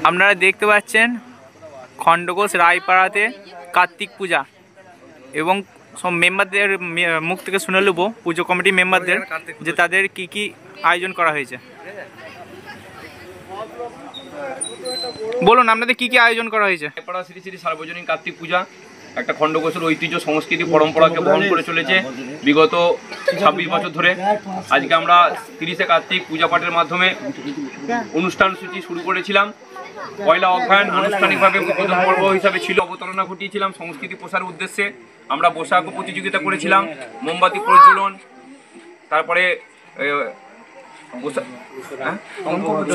আপনারা দেখতে পাচ্ছেন খণ্ডঘোষ রায়পাড়াতে কার্তিক পূজা এবং সব মেম্বারদের মুখ থেকে শুনে নেব পুজো কমিটি মেম্বারদের যে তাদের কি কি আয়োজন করা হয়েছে। বলুন আপনাদের কি কি আয়োজন করা হয়েছে। রায়পাড়া শ্রী শ্রী সার্বজনীন কার্তিক পূজা একটা খণ্ডঘোষের ঐতিহ্য সংস্কৃতি পরম্পরাকে বহন করে চলেছে বিগত 26 বছর ধরে। আজকে আমরা 30শে কার্তিক পূজা পাঠের মাধ্যমে অনুষ্ঠান সূচি শুরু করেছিলাম। পয়লা অগ্রহায়ণ আনুষ্ঠানিকভাবে উদ্বোধন পর্ব হিসাবে ছিল, অবতারণা ঘটিয়েছিলাম সংস্কৃতি প্রসারের উদ্দেশ্যে। আমরা বৈশাখ প্রতিযোগিতা করেছিলাম, মোমবাতি প্রজ্বলন, তারপরে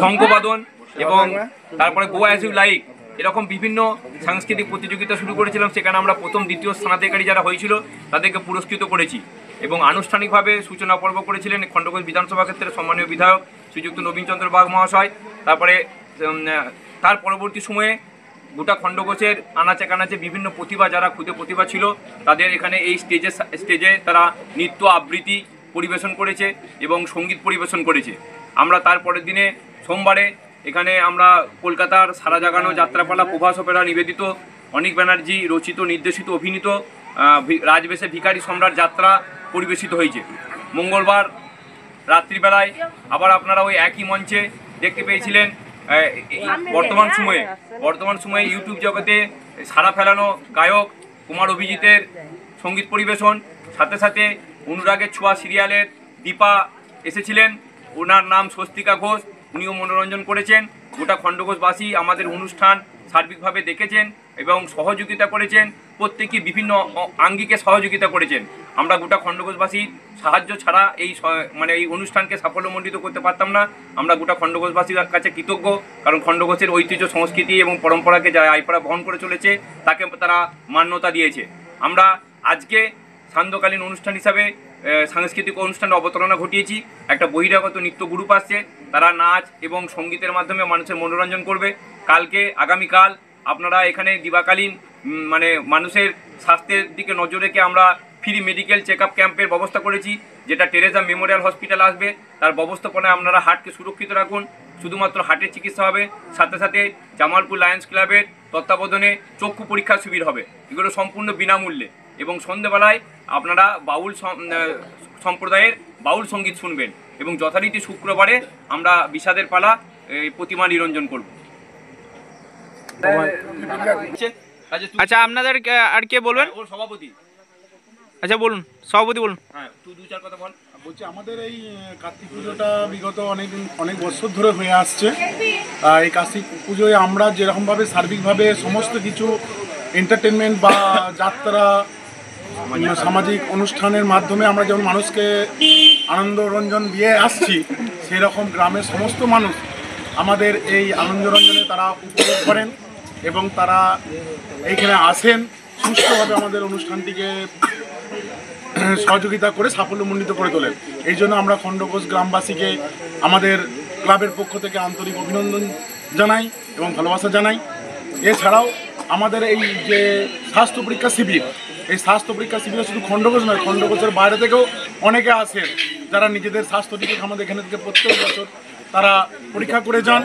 শঙ্খবাদন এবং তারপরে গো অ্যাজ ইউ লাইক এরকম বিভিন্ন সাংস্কৃতিক প্রতিযোগিতা শুরু করেছিলাম। সেখানে আমরা প্রথম দ্বিতীয় স্থানাধিকারী যারা হয়েছিল তাদেরকে পুরস্কৃত করেছি এবং আনুষ্ঠানিকভাবে সূচনা পর্ব করেছিলেন খণ্ডঘোষ বিধানসভা ক্ষেত্রের সম্মানীয় বিধায়ক শ্রীযুক্ত নবীন চন্দ্র বাগ মহাশয়। তারপরে তার পরবর্তী সময়ে গোটা খণ্ডঘোষের আনাচে কানাচে বিভিন্ন প্রতিভা যারা ক্ষুদে প্রতিভা ছিল তাদের এখানে এই স্টেজে তারা নৃত্য আবৃত্তি পরিবেশন করেছে এবং সঙ্গীত পরিবেশন করেছে। আমরা তার পরের দিনে সোমবারে এখানে আমরা কলকাতার সারা জাগানো যাত্রাপালা প্রভাস অপেরা নিবেদিত অনিক ব্যানার্জি রচিত নির্দেশিত অভিনীত রাজবেশে ভিখারি সম্রাট যাত্রা পরিবেশিত হয়েছে। মঙ্গলবার রাত্রিবেলায় আবার আপনারা ওই একই মঞ্চে দেখতে পেয়েছিলেন বর্তমান সময়ে ইউটিউব জগতে সাড়া ফেলানো গায়ক কুমার অভিজিতের সঙ্গীত পরিবেশন, সাথে সাথে অনুরাগের ছোঁয়া সিরিয়ালের দীপা এসেছিলেন, ওনার নাম স্বস্তিকা ঘোষ, উনিও মনোরঞ্জন করেছেন। গোটা খণ্ডঘোষবাসী আমাদের অনুষ্ঠান সার্বিকভাবে দেখেছেন এবং সহযোগিতা করেছেন, প্রত্যেকে বিভিন্ন আঙ্গিকে সহযোগিতা করেছেন। আমরা গোটা খণ্ডঘোষবাসীর সাহায্য ছাড়া এই অনুষ্ঠানকে সাফল্যমণ্ডিত করতে পারতাম না। আমরা গোটা খণ্ডঘোষবাসীর কাছে কৃতজ্ঞ, কারণ খণ্ডঘোষের ঐতিহ্য সংস্কৃতি এবং পরম্পরাকে যা রায়পাড়া বহন করে চলেছে তাকে তারা মান্যতা দিয়েছে। আমরা আজকে সান্ধ্যকালীন অনুষ্ঠান হিসাবে সাংস্কৃতিক অনুষ্ঠানের অবতারণা ঘটিয়েছি। একটা বহিরাগত নৃত্য গ্রুপ আসছে, তারা নাচ এবং সঙ্গীতের মাধ্যমে মানুষের মনোরঞ্জন করবে। আগামীকাল আপনারা এখানে দিবাকালীন মানুষের স্বাস্থ্যের দিকে নজর রেখে আমরা ফ্রি মেডিকেল চেক আপ ক্যাম্পের ব্যবস্থা করেছি, যেটা টেরেজা মেমোরিয়াল হসপিটাল আসবে। তার ব্যবস্থাপনায় আপনারা হার্টকে সুরক্ষিত রাখুন, শুধুমাত্র হার্টের চিকিৎসা হবে। সাথে সাথে জামালপুর লায়ন্স ক্লাবের তত্ত্বাবধানে চক্ষু পরীক্ষা শিবির হবে, এগুলো সম্পূর্ণ বিনামূল্যে। এবং সন্ধ্যেবেলায় আপনারা বাউল সম্প্রদায়ের বাউল সঙ্গীত শুনবেন এবং যথারীতি শুক্রবারে আমরা বিষাদের পালা প্রতিমা নিরঞ্জন করব। আচ্ছা আপনাদের আর কে বলবেন? ওর সভাপতি। আচ্ছা বলুন, সভাপতি বলুন। হ্যাঁ, তুই দু চার কথা বল। বলছি আমাদের এই কার্তিক পুজোটা বিগত অনেক বছর ধরে হয়ে আসছে। এই কার্তিক পুজোয় আমরা যেরকমভাবে সার্বিকভাবে সমস্ত কিছু এন্টারটেনমেন্ট বা যাত্রা সামাজিক অনুষ্ঠানের মাধ্যমে আমরা যেমন মানুষকে আনন্দরঞ্জন দিয়ে আসছি, সেরকম গ্রামের সমস্ত মানুষ আমাদের এই আনন্দরঞ্জনে তারা উপভোগ করেন এবং তারা এইখানে আসেন, সুষ্ঠুভাবে আমাদের অনুষ্ঠানটিকে সহযোগিতা করে সাফল্যমণ্ডিত করে তোলেন। এই জন্য আমরা খণ্ডঘোষ গ্রামবাসীকে আমাদের ক্লাবের পক্ষ থেকে আন্তরিক অভিনন্দন জানাই এবং ভালোবাসা জানাই। এছাড়াও আমাদের এই যে স্বাস্থ্য পরীক্ষা শিবির, এই স্বাস্থ্য পরীক্ষা শিবিরে শুধু খণ্ডঘোষ নয়, খণ্ডঘোষের বাইরে থেকেও অনেকে আসেন যারা নিজেদের স্বাস্থ্যটিকে আমাদের এখানে থেকে প্রত্যেক বছর তারা পরীক্ষা করে যান।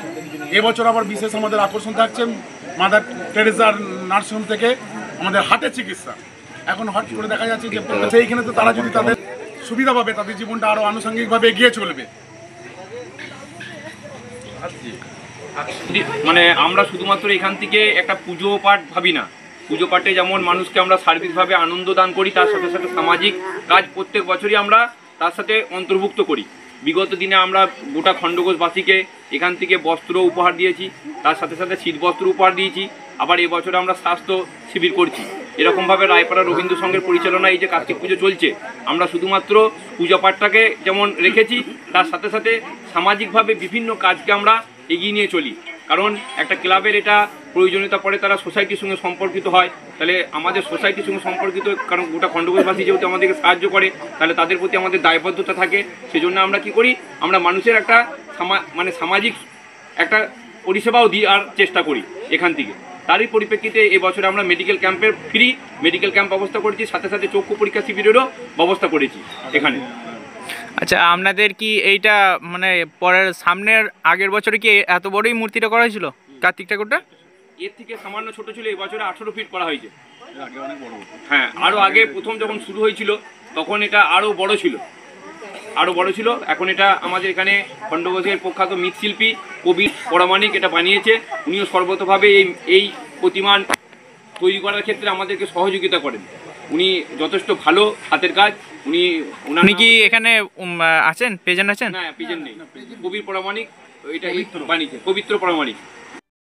এবছর আবার বিশেষ আমাদের আকর্ষণ থাকছে মাদার টেরেজার নার্সিংহোম থেকে আমাদের হার্টের চিকিৎসা। এখন হট করে দেখা যাচ্ছে যে সেইখানে তো তারা যদি তাদের সুবিধা পাবে, তাদের জীবনটা আরও আনুষঙ্গিকভাবে এগিয়ে চলবে। আমরা শুধুমাত্র এখান থেকে একটা পুজো পাঠ ভাবি না, পুজো পাঠে যেমন মানুষকে আমরা সার্বিকভাবে আনন্দ দান করি, তার সাথে সাথে সামাজিক কাজ প্রত্যেক বছরই আমরা তার সাথে অন্তর্ভুক্ত করি। বিগত দিনে আমরা গোটা খণ্ডঘোষবাসীকে এখান থেকে বস্ত্র উপহার দিয়েছি, তার সাথে সাথে শীতবস্ত্র উপহার দিয়েছি। আবার এবছরে আমরা স্বাস্থ্য শিবির করছি। এরকমভাবে রায়পাড়া রবীন্দ্র সংঘের পরিচালনায় এই যে কার্তিক পুজো চলছে, আমরা শুধুমাত্র পূজা পাঠটাকে যেমন রেখেছি, তার সাথে সাথে সামাজিকভাবে বিভিন্ন কাজকে আমরা এগিয়ে নিয়ে চলি। কারণ একটা ক্লাবের এটা প্রয়োজনীয়তা পড়ে, তারা সোসাইটির সঙ্গে সম্পর্কিত হয়। তাহলে আমাদের সোসাইটির সঙ্গে সম্পর্কিত, কারণ গোটা খণ্ডঘোষবাসী যেহেতু আমাদেরকে সাহায্য করে, তাহলে তাদের প্রতি আমাদের দায়বদ্ধতা থাকে। সেজন্য আমরা কি করি, আমরা মানুষের একটা সামাজিক একটা পরিষেবাও দেওয়ার চেষ্টা করি এখান থেকে। তারই পরিপ্রেক্ষিতে এবছরে আমরা ফ্রি মেডিকেল ক্যাম্প ব্যবস্থা করেছি, সাথে সাথে চক্ষু পরীক্ষা শিবিরেরও ব্যবস্থা করেছি এখানে। আচ্ছা, আপনাদের কি এইটা মানে পরের সামনের আগের বছরে কি এত বড়ই মূর্তিটা করা হয়েছিল কার্তিক ঠাকুরটা? এর থেকে সামান্য ছোট ছিল, এই বছরে 18 ফিট করা হয়েছে। হ্যাঁ, আরও আগে প্রথম যখন শুরু হয়েছিল তখন এটা আরও বড় ছিল, এখন এটা আমাদের এখানে খণ্ডঘোষের প্রখ্যাত মৃৎশিল্পী কবি পরামানিক এটা বানিয়েছে। উনিও সর্বতভাবে এই প্রতিমা তৈরি করার ক্ষেত্রে আমাদেরকে সহযোগিতা করেন। উনি যথেষ্ট ভালো হাতের কাজ। উনি কি এখানে আছেন, প্রেজেন্ট আছেন? না, প্রেজেন্ট নেই। কবির পরামানিক এটা বানিয়েছে, পবিত্র পরামানিক।